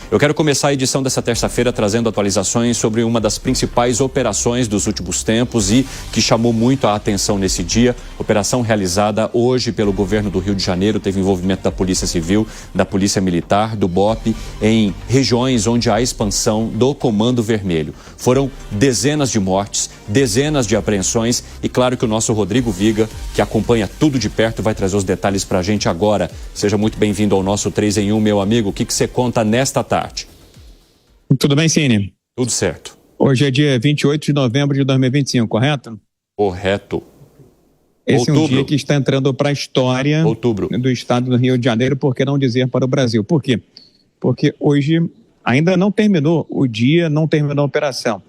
Eu quero começar a edição dessa terça-feira trazendo atualizações sobre uma das principais operações dos últimos tempos e que chamou muito a atenção nesse dia. Operação realizada hoje pelo governo do Rio de Janeiro, teve envolvimento da Polícia Civil, da Polícia Militar, do BOPE, em regiões onde há expansão do Comando Vermelho. Foram dezenas de mortes, dezenas de apreensões e claro que o nosso Rodrigo Viga, que acompanha tudo de perto, vai trazer os detalhes para a gente agora. Seja muito bem-vindo ao nosso 3 em 1, meu amigo. O que você conta nesta tarde? Tudo bem, Cine? Tudo certo. Hoje é dia 28 de novembro de 2025, correto? Correto. Esse é um dia que está entrando para a história do estado do Rio de Janeiro, por que não dizer para o Brasil? Por quê? Porque hoje ainda não terminou o dia, não terminou a operação.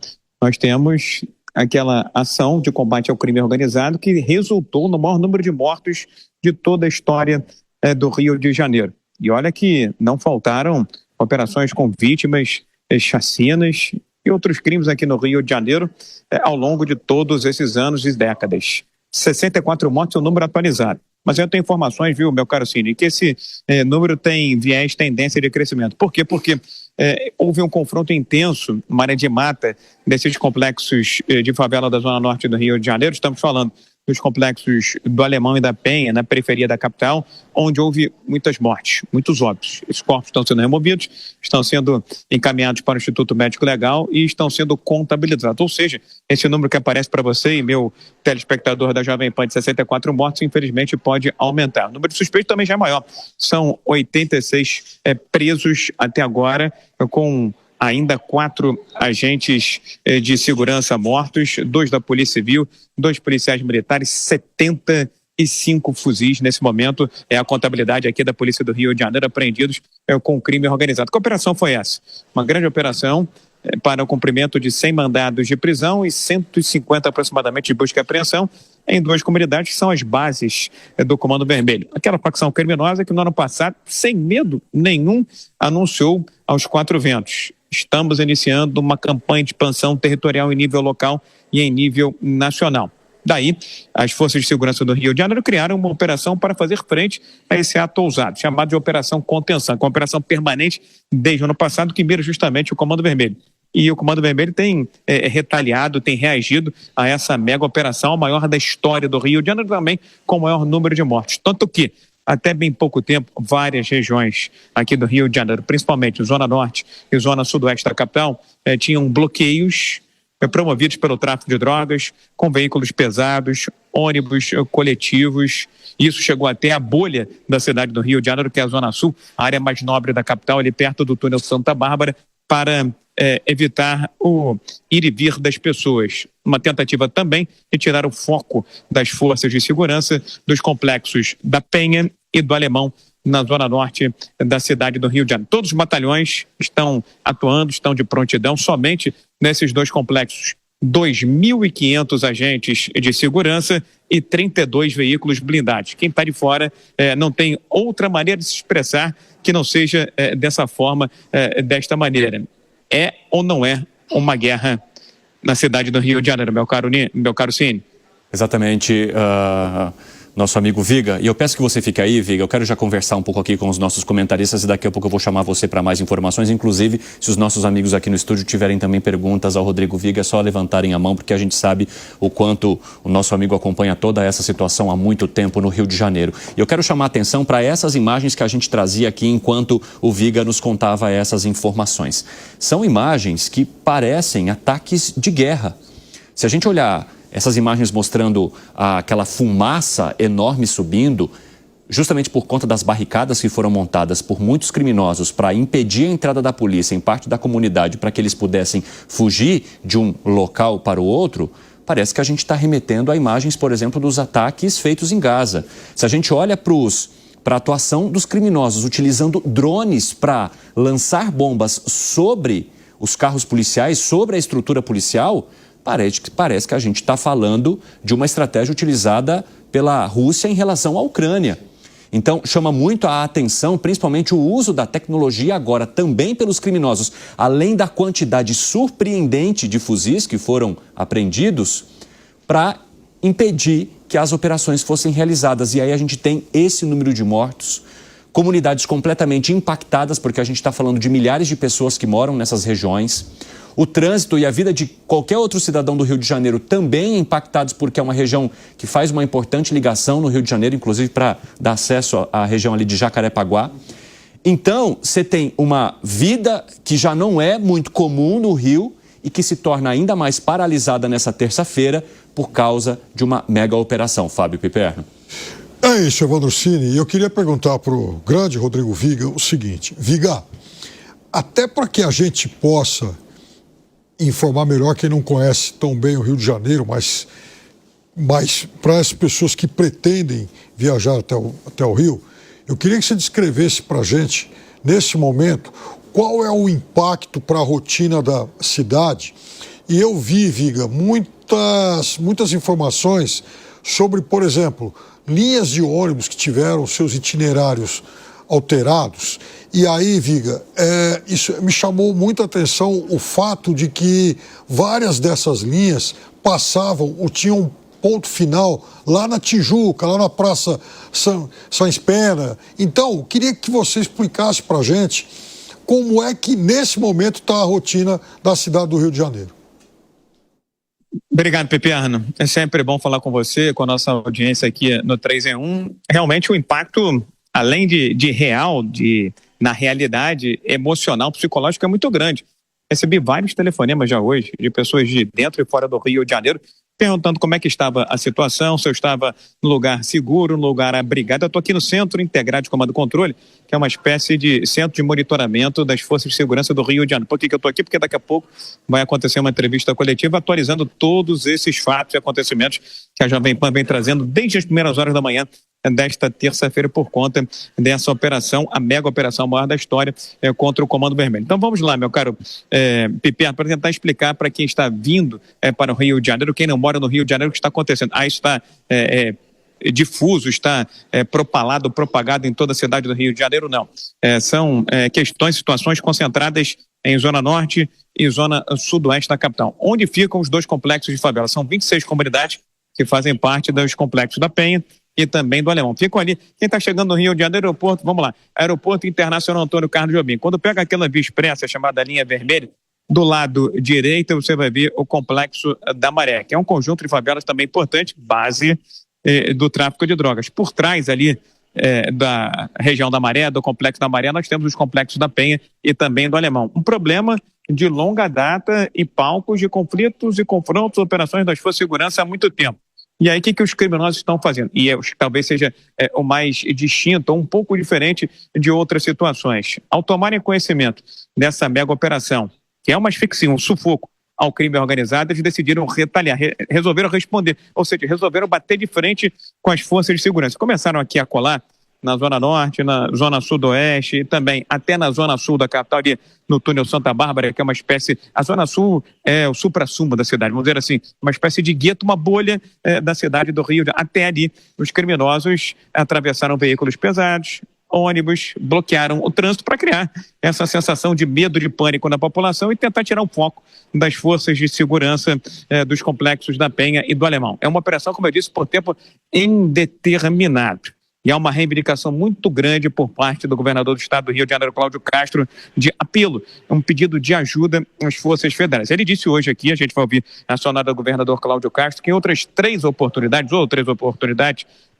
Nós temos aquela ação de combate ao crime organizado que resultou no maior número de mortos de toda a história do Rio de Janeiro. E olha que não faltaram operações com vítimas, chacinas e outros crimes aqui no Rio de Janeiro ao longo de todos esses anos e décadas. 64 mortes é um número atualizado. Mas eu tenho informações, viu, meu caro Cine, que esse número tem viés, tendência de crescimento. Por quê? Porque houve um confronto intenso, maré de mata, desses complexos de favela da Zona Norte do Rio de Janeiro. Estamos falando dos complexos do Alemão e da Penha, na periferia da capital, onde houve muitas mortes, muitos óbitos. Esses corpos estão sendo removidos, estão sendo encaminhados para o Instituto Médico Legal e estão sendo contabilizados. Ou seja, esse número que aparece para você e meu telespectador da Jovem Pan de 64 mortos, infelizmente, pode aumentar. O número de suspeitos também já é maior. São 86 presos até agora, com ainda 4 agentes de segurança mortos, 2 da Polícia Civil, 2 policiais militares, 75 fuzis nesse momento. É a contabilidade aqui da Polícia do Rio de Janeiro apreendidos com crime organizado. Que operação foi essa? Uma grande operação para o cumprimento de 100 mandados de prisão e 150 aproximadamente de busca e apreensão em 2 comunidades que são as bases do Comando Vermelho. Aquela facção criminosa que no ano passado, sem medo nenhum, anunciou aos 4 ventos: estamos iniciando uma campanha de expansão territorial em nível local e em nível nacional. Daí, as forças de segurança do Rio de Janeiro criaram uma operação para fazer frente a esse ato ousado, chamado de Operação Contenção, uma operação permanente desde o ano passado que mira justamente o Comando Vermelho. E o Comando Vermelho tem retaliado, tem reagido a essa mega operação, a maior da história do Rio de Janeiro, também com o maior número de mortes. Tanto que, até bem pouco tempo, várias regiões aqui do Rio de Janeiro, principalmente Zona Norte e Zona Sudoeste da capital, tinham bloqueios promovidos pelo tráfico de drogas, com veículos pesados, ônibus coletivos. Isso chegou até a bolha da cidade do Rio de Janeiro, que é a Zona Sul, a área mais nobre da capital, ali perto do túnel Santa Bárbara, para evitar o ir e vir das pessoas. Uma tentativa também de tirar o foco das forças de segurança dos complexos da Penha e do Alemão, na zona norte da cidade do Rio de Janeiro. Todos os batalhões estão atuando, estão de prontidão somente nesses 2 complexos. 2.500 agentes de segurança e 32 veículos blindados. Quem está de fora não tem outra maneira de se expressar que não seja dessa forma, desta maneira. É ou não é uma guerra na cidade do Rio de Janeiro, meu caro Cine? Exatamente, nosso amigo Viga. E eu peço que você fique aí, Viga. Eu quero já conversar um pouco aqui com os nossos comentaristas e daqui a pouco eu vou chamar você para mais informações. Inclusive, se os nossos amigos aqui no estúdio tiverem também perguntas ao Rodrigo Viga, é só levantarem a mão, porque a gente sabe o quanto o nosso amigo acompanha toda essa situação há muito tempo no Rio de Janeiro. E eu quero chamar a atenção para essas imagens que a gente trazia aqui enquanto o Viga nos contava essas informações. São imagens que parecem ataques de guerra. Se a gente olhar essas imagens mostrando aquela fumaça enorme subindo, justamente por conta das barricadas que foram montadas por muitos criminosos para impedir a entrada da polícia em parte da comunidade para que eles pudessem fugir de um local para o outro, parece que a gente está remetendo a imagens, por exemplo, dos ataques feitos em Gaza. Se a gente olha para a atuação dos criminosos utilizando drones para lançar bombas sobre os carros policiais, sobre a estrutura policial, parece que a gente está falando de uma estratégia utilizada pela Rússia em relação à Ucrânia. Então, chama muito a atenção, principalmente o uso da tecnologia agora também pelos criminosos, além da quantidade surpreendente de fuzis que foram apreendidos, para impedir que as operações fossem realizadas. E aí a gente tem esse número de mortos, comunidades completamente impactadas, porque a gente está falando de milhares de pessoas que moram nessas regiões. O trânsito e a vida de qualquer outro cidadão do Rio de Janeiro também impactados, porque é uma região que faz uma importante ligação no Rio de Janeiro, inclusive para dar acesso à região ali de Jacarepaguá. Então, você tem uma vida que já não é muito comum no Rio e que se torna ainda mais paralisada nessa terça-feira por causa de uma mega operação. Fábio Piperno. É isso, Evandro Cini. Eu queria perguntar para o grande Rodrigo Viga o seguinte. Viga, até para que a gente possa informar melhor quem não conhece tão bem o Rio de Janeiro, mas para as pessoas que pretendem viajar até o Rio, eu queria que você descrevesse para a gente, nesse momento, qual é o impacto para a rotina da cidade. E eu vi, Viga, muitas informações sobre, por exemplo, linhas de ônibus que tiveram seus itinerários alterados. E aí, Viga, isso me chamou muita atenção o fato de que várias dessas linhas passavam ou tinham ponto final lá na Tijuca, lá na Praça Sães Pena. Então, queria que você explicasse para a gente como é que, nesse momento, está a rotina da cidade do Rio de Janeiro. Obrigado, Piperno. É sempre bom falar com você, com a nossa audiência aqui no 3 em 1. Realmente o impacto, além de real, na realidade emocional, psicológico, é muito grande. Recebi vários telefonemas já hoje de pessoas de dentro e fora do Rio de Janeiro perguntando como é que estava a situação, se eu estava no lugar seguro, no lugar abrigado. Eu estou aqui no Centro Integrado de Comando e Controle, que é uma espécie de centro de monitoramento das Forças de Segurança do Rio de Janeiro. Por que eu estou aqui? Porque daqui a pouco vai acontecer uma entrevista coletiva atualizando todos esses fatos e acontecimentos que a Jovem Pan vem trazendo desde as primeiras horas da manhã desta terça-feira por conta dessa operação, a mega operação maior da história contra o Comando Vermelho. Então vamos lá, meu caro Piperno, para tentar explicar para quem está vindo para o Rio de Janeiro, quem não mora no Rio de Janeiro, o que está acontecendo. Isso está difuso, está propagado em toda a cidade do Rio de Janeiro? Não. São questões, situações concentradas em Zona Norte e Zona Sudoeste da capital, onde ficam os dois complexos de favela. São 26 comunidades que fazem parte dos complexos da Penha e também do Alemão. Ficam ali, quem está chegando no Rio de Janeiro, aeroporto, vamos lá, Aeroporto Internacional Antônio Carlos Jobim. Quando pega aquela via expressa chamada linha vermelha, do lado direito você vai ver o Complexo da Maré, que é um conjunto de favelas também importante, base do tráfico de drogas. Por trás ali da região da Maré, do Complexo da Maré, nós temos os complexos da Penha e também do Alemão. Um problema de longa data e palcos de conflitos e confrontos, operações das Forças de Segurança há muito tempo. E aí, o que os criminosos estão fazendo? E talvez seja o mais distinto, ou um pouco diferente de outras situações. Ao tomarem conhecimento dessa mega operação, que é uma asfixia, um sufoco ao crime organizado, eles decidiram retaliar, resolveram responder, ou seja, resolveram bater de frente com as forças de segurança. Começaram aqui a colar na Zona Norte, na Zona Sudoeste e também até na Zona Sul da capital, ali no túnel Santa Bárbara, que é uma espécie... A Zona Sul é o suprassumo da cidade, vamos dizer assim, uma espécie de gueto, uma bolha da cidade do Rio. Até ali, os criminosos atravessaram veículos pesados, ônibus, bloquearam o trânsito para criar essa sensação de medo, de pânico na população e tentar tirar o foco das forças de segurança dos complexos da Penha e do Alemão. É uma operação, como eu disse, por tempo indeterminado. E há uma reivindicação muito grande por parte do governador do estado do Rio de Janeiro, Cláudio Castro, de apelo, um pedido de ajuda às forças federais. Ele disse hoje aqui, a gente vai ouvir a sonora do governador Cláudio Castro, que em outras três oportunidades,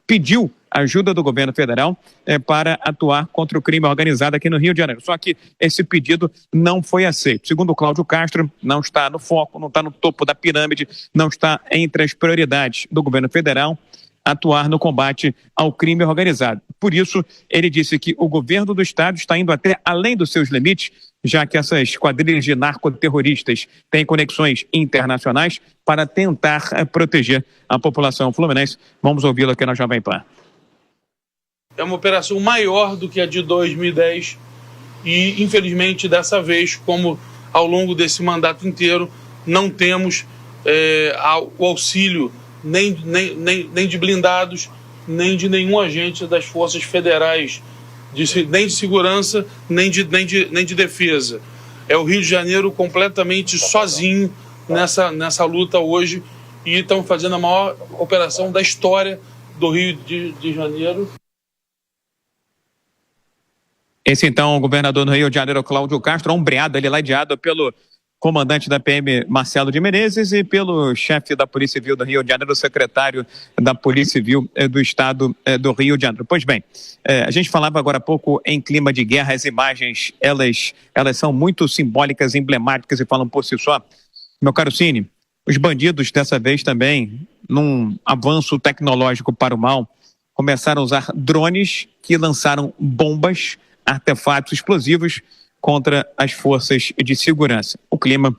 pediu ajuda do governo federal para atuar contra o crime organizado aqui no Rio de Janeiro. Só que esse pedido não foi aceito. Segundo o Cláudio Castro, não está no foco, não está no topo da pirâmide, não está entre as prioridades do governo federal atuar no combate ao crime organizado. Por isso, ele disse que o governo do estado está indo até além dos seus limites, já que essas quadrilhas de narcoterroristas têm conexões internacionais para tentar proteger a população fluminense. Vamos ouvi-lo aqui na Jovem Pan. É uma operação maior do que a de 2010 e, infelizmente, dessa vez, como ao longo desse mandato inteiro, não temos o auxílio nem de blindados, nem de nenhum agente das forças federais, nem de segurança, nem de defesa. É o Rio de Janeiro completamente sozinho nessa luta hoje e estamos fazendo a maior operação da história do Rio de Janeiro. Esse, então, o governador do Rio de Janeiro, Cláudio Castro, ombreado, ele ladeado pelo comandante da PM, Marcelo de Menezes, e pelo chefe da Polícia Civil do Rio de Janeiro, o secretário da Polícia Civil do Estado do Rio de Janeiro. Pois bem, a gente falava agora há pouco em clima de guerra, as imagens, elas são muito simbólicas, emblemáticas e falam por si só. Meu caro Cine, os bandidos, dessa vez também, num avanço tecnológico para o mal, começaram a usar drones que lançaram bombas, artefatos explosivos contra as forças de segurança. O clima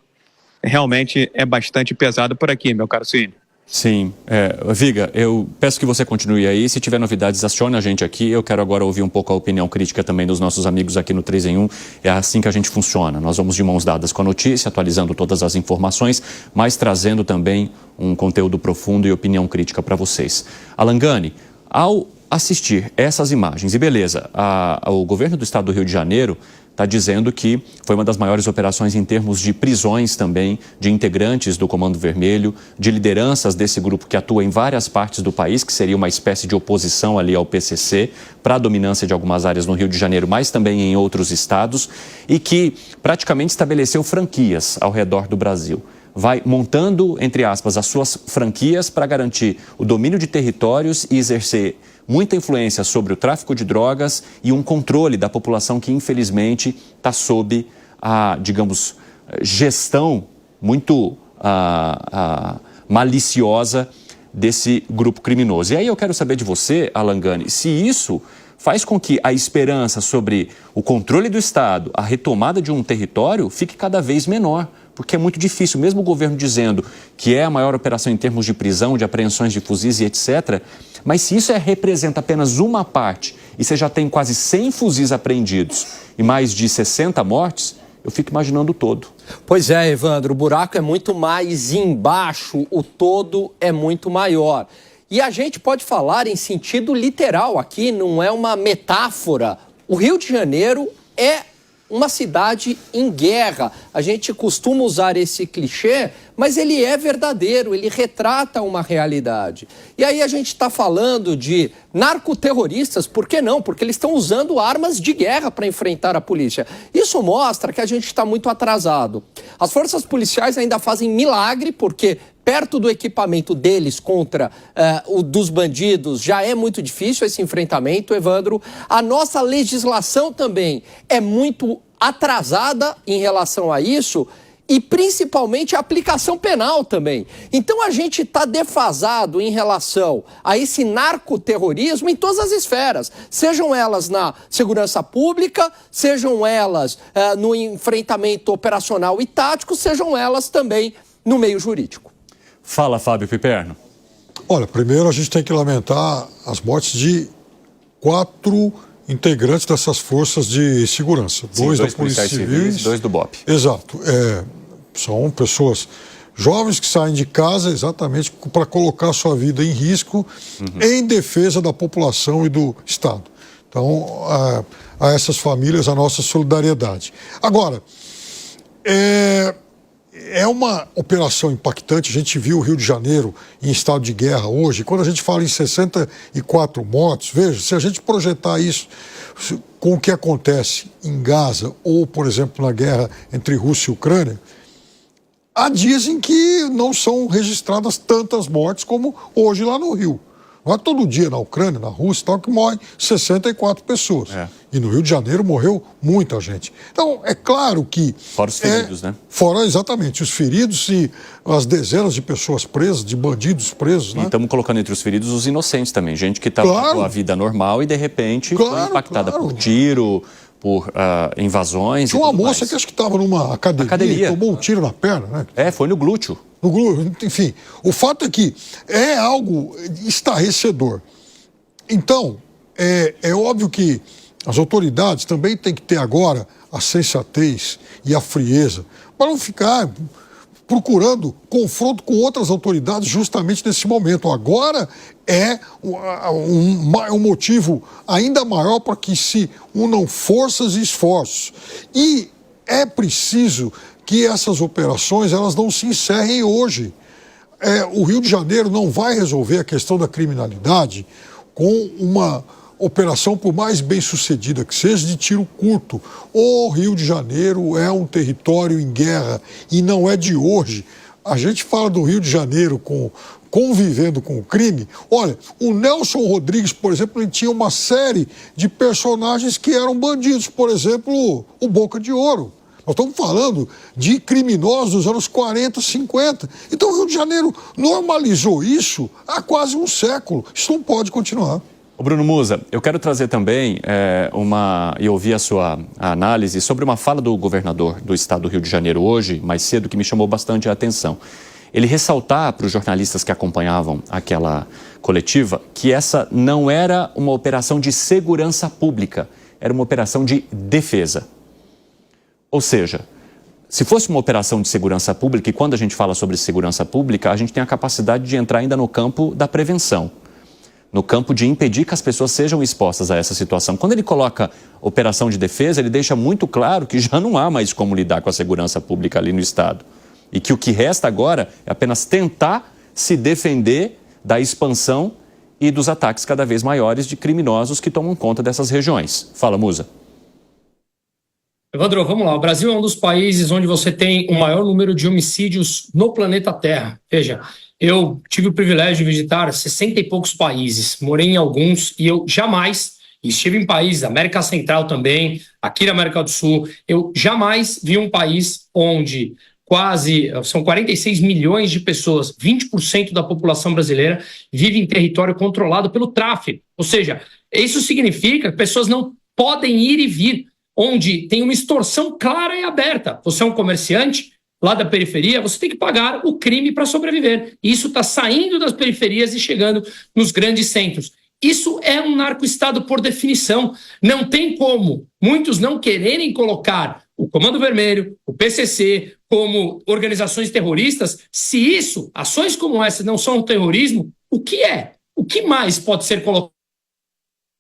realmente é bastante pesado por aqui, meu caro Cine. Sim. Viga, eu peço que você continue aí. Se tiver novidades, acione a gente aqui. Eu quero agora ouvir um pouco a opinião crítica também dos nossos amigos aqui no 3 em 1. É assim que a gente funciona. Nós vamos de mãos dadas com a notícia, atualizando todas as informações, mas trazendo também um conteúdo profundo e opinião crítica para vocês. Alangani, ao assistir essas imagens, e beleza, o governo do estado do Rio de Janeiro está dizendo que foi uma das maiores operações em termos de prisões também, de integrantes do Comando Vermelho, de lideranças desse grupo que atua em várias partes do país, que seria uma espécie de oposição ali ao PCC, para a dominância de algumas áreas no Rio de Janeiro, mas também em outros estados, e que praticamente estabeleceu franquias ao redor do Brasil. Vai montando, entre aspas, as suas franquias para garantir o domínio de territórios e exercer muita influência sobre o tráfico de drogas e um controle da população que, infelizmente, está sob a, digamos, gestão muito maliciosa desse grupo criminoso. E aí eu quero saber de você, Alangani, se isso faz com que a esperança sobre o controle do Estado, a retomada de um território, fique cada vez menor. Porque é muito difícil, mesmo o governo dizendo que é a maior operação em termos de prisão, de apreensões de fuzis e etc., mas se isso representa apenas uma parte e você já tem quase 100 fuzis apreendidos e mais de 60 mortes, eu fico imaginando o todo. Pois é, Evandro, o buraco é muito mais embaixo, o todo é muito maior. E a gente pode falar em sentido literal aqui, não é uma metáfora. O Rio de Janeiro é uma cidade em guerra. A gente costuma usar esse clichê, mas ele é verdadeiro, ele retrata uma realidade. E aí a gente está falando de narcoterroristas, por que não? Porque eles estão usando armas de guerra para enfrentar a polícia. Isso mostra que a gente está muito atrasado. As forças policiais ainda fazem milagre, porque perto do equipamento deles contra o dos bandidos já é muito difícil esse enfrentamento, Evandro. A nossa legislação também é muito atrasada em relação a isso e principalmente a aplicação penal também. Então a gente está defasado em relação a esse narcoterrorismo em todas as esferas, sejam elas na segurança pública, sejam elas no enfrentamento operacional e tático, sejam elas também no meio jurídico. Fala, Fábio Piperno. Olha, primeiro a gente tem que lamentar as mortes de 4 integrantes dessas forças de segurança. Sim, dois da Polícia Civil e 2 do BOP. Exato. São pessoas jovens que saem de casa exatamente para colocar a sua vida em risco em defesa da população e do Estado. Então, a essas famílias, a nossa solidariedade. Agora, é uma operação impactante. A gente viu o Rio de Janeiro em estado de guerra hoje. Quando a gente fala em 64 mortos, veja, se a gente projetar isso com o que acontece em Gaza ou, por exemplo, na guerra entre Rússia e Ucrânia, há dias em que não são registradas tantas mortes como hoje lá no Rio. Não é todo dia na Ucrânia, na Rússia, tal, que morrem 64 pessoas. E no Rio de Janeiro morreu muita gente. Então, é claro que... Fora os feridos, né? Fora, exatamente, os feridos e as dezenas de pessoas presas, de bandidos presos, né? E estamos colocando entre os feridos os inocentes também. Gente que está com a vida normal e, de repente, foi impactada por tiro, por invasões. Tinha uma moça que acho que estava numa academia e tomou um tiro na perna, né? Foi no glúteo. Enfim, o fato é que é algo estarrecedor. Então, é óbvio que as autoridades também têm que ter agora a sensatez e a frieza para não ficar procurando confronto com outras autoridades justamente nesse momento. Agora é um motivo ainda maior para que se unam forças e esforços. E é preciso que essas operações elas não se encerrem hoje. O Rio de Janeiro não vai resolver a questão da criminalidade com operação, por mais bem sucedida que seja, de tiro curto. O Rio de Janeiro é um território em guerra e não é de hoje. A gente fala do Rio de Janeiro convivendo com o crime. Olha, o Nelson Rodrigues, por exemplo, ele tinha uma série de personagens que eram bandidos. Por exemplo, o Boca de Ouro. Nós estamos falando de criminosos dos anos 40, 50. Então o Rio de Janeiro normalizou isso há quase um século. Isso não pode continuar. Bruno Musa, eu quero trazer também e ouvir a sua análise sobre uma fala do governador do estado do Rio de Janeiro hoje, mais cedo, que me chamou bastante a atenção. Ele ressaltar para os jornalistas que acompanhavam aquela coletiva que essa não era uma operação de segurança pública, era uma operação de defesa. Ou seja, se fosse uma operação de segurança pública, e quando a gente fala sobre segurança pública, a gente tem a capacidade de entrar ainda no campo da prevenção, no campo de impedir que as pessoas sejam expostas a essa situação. Quando ele coloca operação de defesa, ele deixa muito claro que já não há mais como lidar com a segurança pública ali no estado. E que o que resta agora é apenas tentar se defender da expansão e dos ataques cada vez maiores de criminosos que tomam conta dessas regiões. Fala, Musa. Evandro, vamos lá. O Brasil é um dos países onde você tem o maior número de homicídios no planeta Terra. Veja, eu tive o privilégio de visitar 60 e poucos países, morei em alguns e eu jamais, estive em países da América Central também, aqui na América do Sul, eu jamais vi um país onde são 46 milhões de pessoas, 20% da população brasileira vive em território controlado pelo tráfico. Ou seja, isso significa que pessoas não podem ir e vir, onde tem uma extorsão clara e aberta. Você é um comerciante lá da periferia, você tem que pagar o crime para sobreviver. Isso está saindo das periferias e chegando nos grandes centros. Isso é um narco-estado por definição. Não tem como muitos não quererem colocar o Comando Vermelho, o PCC, como organizações terroristas. Se ações como essa não são terrorismo, o que é? O que mais pode ser colocado?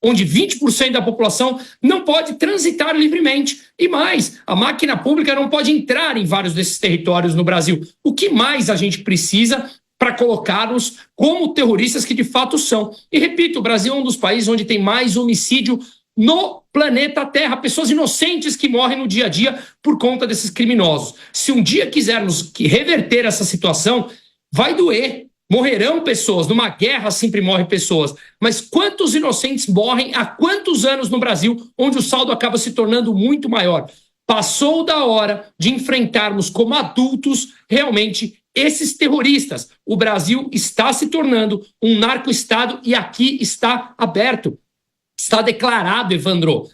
Onde 20% da população não pode transitar livremente. E mais, a máquina pública não pode entrar em vários desses territórios no Brasil. O que mais a gente precisa para colocar-nos como terroristas que de fato são? E repito, o Brasil é um dos países onde tem mais homicídio no planeta Terra. Pessoas inocentes que morrem no dia a dia por conta desses criminosos. Se um dia quisermos reverter essa situação, vai doer. Morrerão pessoas, numa guerra sempre morrem pessoas, mas quantos inocentes morrem há quantos anos no Brasil, onde o saldo acaba se tornando muito maior? Passou da hora de enfrentarmos como adultos realmente esses terroristas. O Brasil está se tornando um narco-estado e aqui está aberto. Está declarado, Evandro.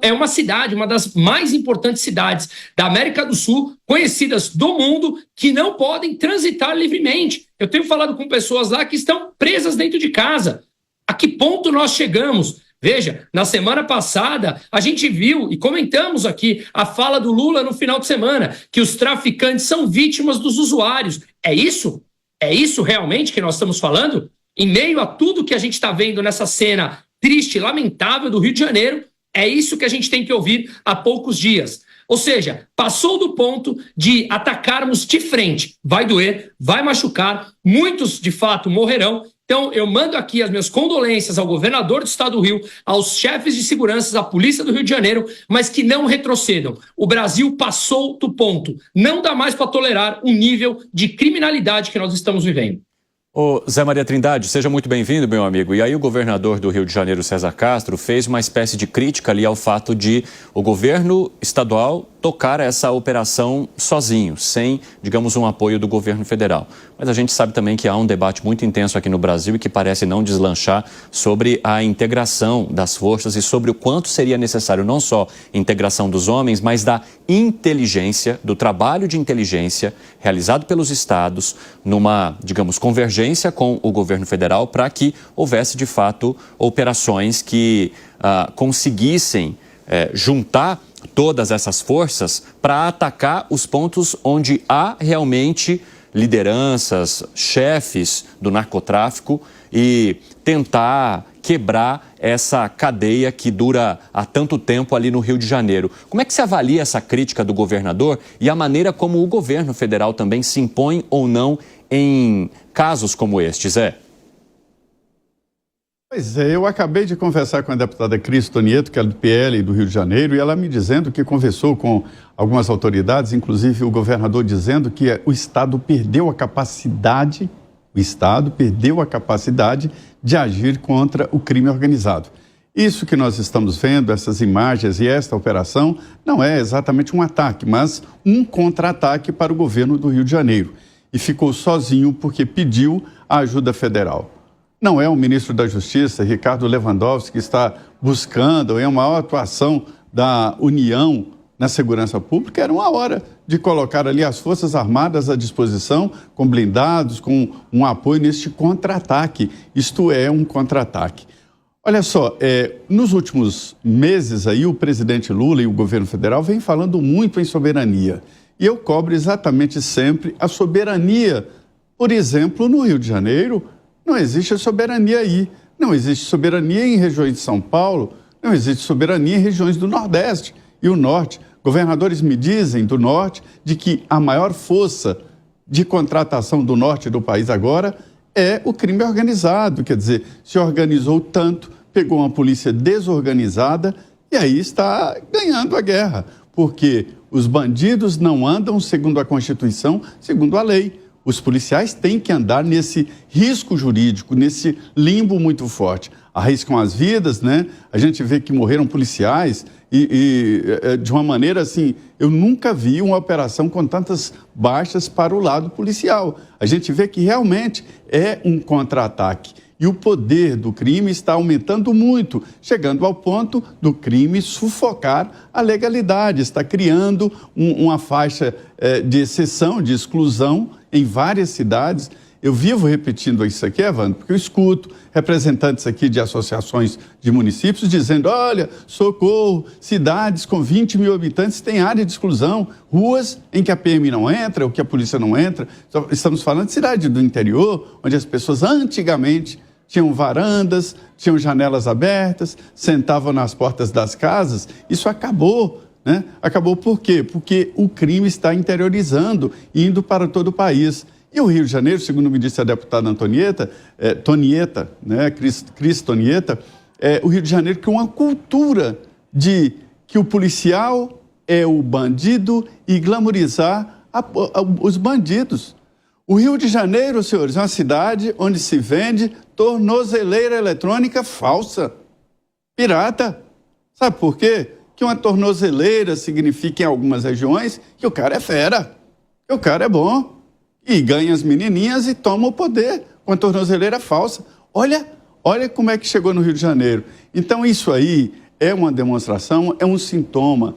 É uma cidade, uma das mais importantes cidades da América do Sul, conhecidas do mundo, que não podem transitar livremente. Eu tenho falado com pessoas lá que estão presas dentro de casa. A que ponto nós chegamos? Veja, na semana passada, a gente viu e comentamos aqui a fala do Lula no final de semana, que os traficantes são vítimas dos usuários. É isso? É isso realmente que nós estamos falando? Em meio a tudo que a gente está vendo nessa cena triste, lamentável do Rio de Janeiro, é isso que a gente tem que ouvir há poucos dias. Ou seja, passou do ponto de atacarmos de frente. Vai doer, vai machucar, muitos de fato morrerão. Então eu mando aqui as minhas condolências ao governador do estado do Rio, aos chefes de segurança, à polícia do Rio de Janeiro, mas que não retrocedam. O Brasil passou do ponto. Não dá mais para tolerar o nível de criminalidade que nós estamos vivendo. Ô Zé Maria Trindade, seja muito bem-vindo, meu amigo. E aí o governador do Rio de Janeiro, César Castro, fez uma espécie de crítica ali ao fato de o governo estadual tocar essa operação sozinho, sem, digamos, um apoio do governo federal. Mas a gente sabe também que há um debate muito intenso aqui no Brasil e que parece não deslanchar sobre a integração das forças e sobre o quanto seria necessário não só a integração dos homens, mas da inteligência, do trabalho de inteligência realizado pelos estados numa, digamos, convergência com o governo federal para que houvesse, de fato, operações que conseguissem juntar todas essas forças para atacar os pontos onde há realmente lideranças, chefes do narcotráfico e tentar quebrar essa cadeia que dura há tanto tempo ali no Rio de Janeiro. Como é que se avalia essa crítica do governador e a maneira como o governo federal também se impõe ou não em casos como este, Zé? Pois é, eu acabei de conversar com a deputada Cris Tonieto, que é do PL do Rio de Janeiro, e ela me dizendo que conversou com algumas autoridades, inclusive o governador dizendo que o Estado perdeu a capacidade de agir contra o crime organizado. Isso que nós estamos vendo, essas imagens e esta operação, não é exatamente um ataque, mas um contra-ataque para o governo do Rio de Janeiro. E ficou sozinho porque pediu a ajuda federal. Não é o ministro da Justiça, Ricardo Lewandowski, que está buscando a maior atuação da União na segurança pública. Era uma hora de colocar ali as Forças Armadas à disposição, com blindados, com um apoio neste contra-ataque. Isto é um contra-ataque. Olha só, nos últimos meses aí o presidente Lula e o governo federal vêm falando muito em soberania. E eu cobro exatamente sempre a soberania. Por exemplo, no Rio de Janeiro, não existe soberania aí. Não existe soberania em regiões de São Paulo, não existe soberania em regiões do Nordeste e o Norte. Governadores me dizem do Norte de que a maior força de contratação do Norte do país agora é o crime organizado. Quer dizer, se organizou tanto, pegou uma polícia desorganizada e aí está ganhando a guerra. Porque os bandidos não andam segundo a Constituição, segundo a lei. Os policiais têm que andar nesse risco jurídico, nesse limbo muito forte. Arriscam as vidas, né? A gente vê que morreram policiais e de uma maneira assim, eu nunca vi uma operação com tantas baixas para o lado policial. A gente vê que realmente é um contra-ataque. E o poder do crime está aumentando muito, chegando ao ponto do crime sufocar a legalidade. Está criando uma faixa de exceção, de exclusão em várias cidades. Eu vivo repetindo isso aqui, Evandro, porque eu escuto representantes aqui de associações de municípios dizendo, olha, socorro, cidades com 20 mil habitantes têm área de exclusão, ruas em que a PM não entra, ou que a polícia não entra. Estamos falando de cidade do interior, onde as pessoas antigamente tinham varandas, tinham janelas abertas, sentavam nas portas das casas. Isso acabou, né? Acabou por quê? Porque o crime está interiorizando, indo para todo o país. E o Rio de Janeiro, segundo me disse a deputada Tonieta, né, Cris Tonieta, o Rio de Janeiro criou uma cultura de que o policial é o bandido e glamorizar os bandidos. O Rio de Janeiro, senhores, é uma cidade onde se vende tornozeleira eletrônica falsa, pirata. Sabe por quê? Que uma tornozeleira significa em algumas regiões que o cara é fera, que o cara é bom. E ganha as menininhas e toma o poder com a tornozeleira falsa. Olha como é que chegou no Rio de Janeiro. Então isso aí é uma demonstração, é um sintoma.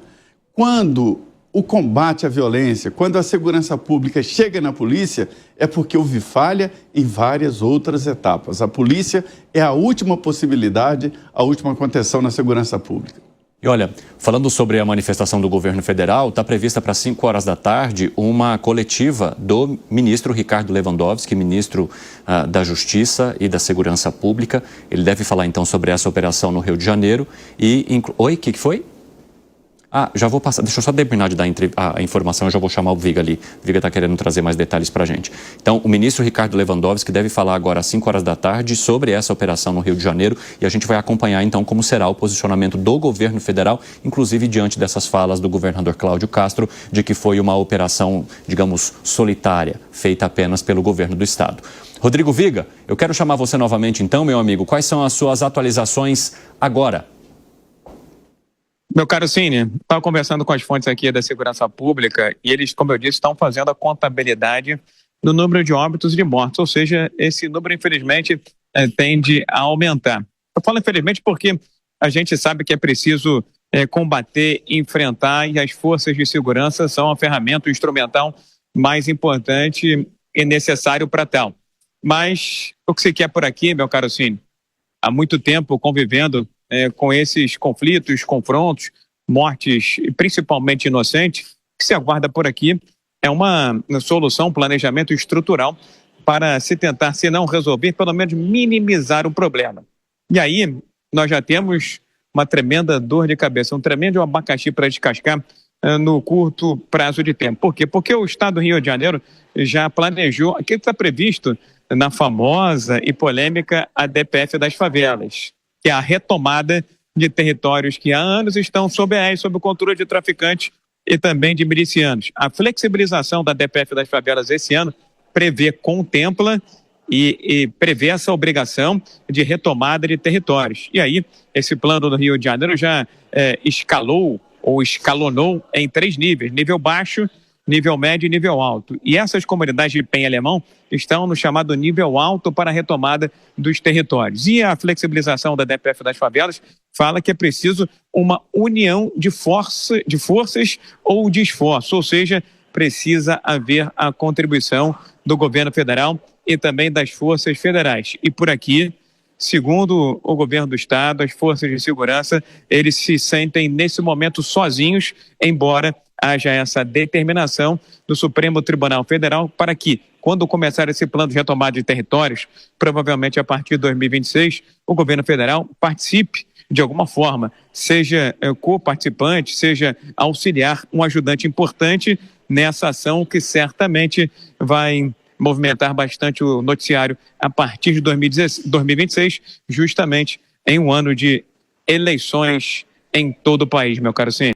Quando o combate à violência, quando a segurança pública chega na polícia, é porque houve falha em várias outras etapas. A polícia é a última possibilidade, a última contenção na segurança pública. E olha, falando sobre a manifestação do governo federal, está prevista para 5 horas da tarde uma coletiva do ministro Ricardo Lewandowski, ministro da Justiça e da Segurança Pública. Ele deve falar então sobre essa operação no Rio de Janeiro. Oi, o que foi? Já vou passar, deixa eu só terminar de dar a informação, eu já vou chamar o Viga ali. O Viga está querendo trazer mais detalhes para a gente. Então, o ministro Ricardo Lewandowski deve falar agora às 5 horas da tarde sobre essa operação no Rio de Janeiro e a gente vai acompanhar então como será o posicionamento do governo federal, inclusive diante dessas falas do governador Cláudio Castro, de que foi uma operação, digamos, solitária, feita apenas pelo governo do estado. Rodrigo Viga, eu quero chamar você novamente então, meu amigo. Quais são as suas atualizações agora? Meu caro Cine, estava conversando com as fontes aqui da segurança pública e eles, como eu disse, estão fazendo a contabilidade do número de óbitos e de mortes, ou seja, esse número, infelizmente, tende a aumentar. Eu falo infelizmente porque a gente sabe que é preciso combater, enfrentar, e as forças de segurança são a ferramenta, o instrumental mais importante e necessário para tal. Mas o que se quer por aqui, meu caro Cine, há muito tempo convivendo com esses conflitos, confrontos, mortes, principalmente inocentes, o que se aguarda por aqui é uma solução, um planejamento estrutural para se tentar, se não resolver, pelo menos minimizar o problema. E aí, nós já temos uma tremenda dor de cabeça, um tremendo abacaxi para descascar no curto prazo de tempo. Por quê? Porque o Estado do Rio de Janeiro já planejou, aquilo que está previsto na famosa e polêmica ADPF das favelas, que é a retomada de territórios que há anos estão sob o controle de traficantes e também de milicianos. A flexibilização da ADPF das favelas esse ano contempla e prevê essa obrigação de retomada de territórios. E aí, esse plano do Rio de Janeiro já escalonou em 3 níveis: nível baixo, nível médio e nível alto. E essas comunidades de Penha Alemão estão no chamado nível alto para a retomada dos territórios. E a flexibilização da ADPF das favelas fala que é preciso uma união de forças ou de esforço, ou seja, precisa haver a contribuição do governo federal e também das forças federais. E por aqui, segundo o governo do estado, as forças de segurança, eles se sentem nesse momento sozinhos, embora haja essa determinação do Supremo Tribunal Federal para que, quando começar esse plano de retomada de territórios, provavelmente a partir de 2026, o governo federal participe de alguma forma, seja co-participante, seja auxiliar, um ajudante importante nessa ação que certamente vai movimentar bastante o noticiário a partir de 2026, justamente em um ano de eleições em todo o país, meu caro Cine.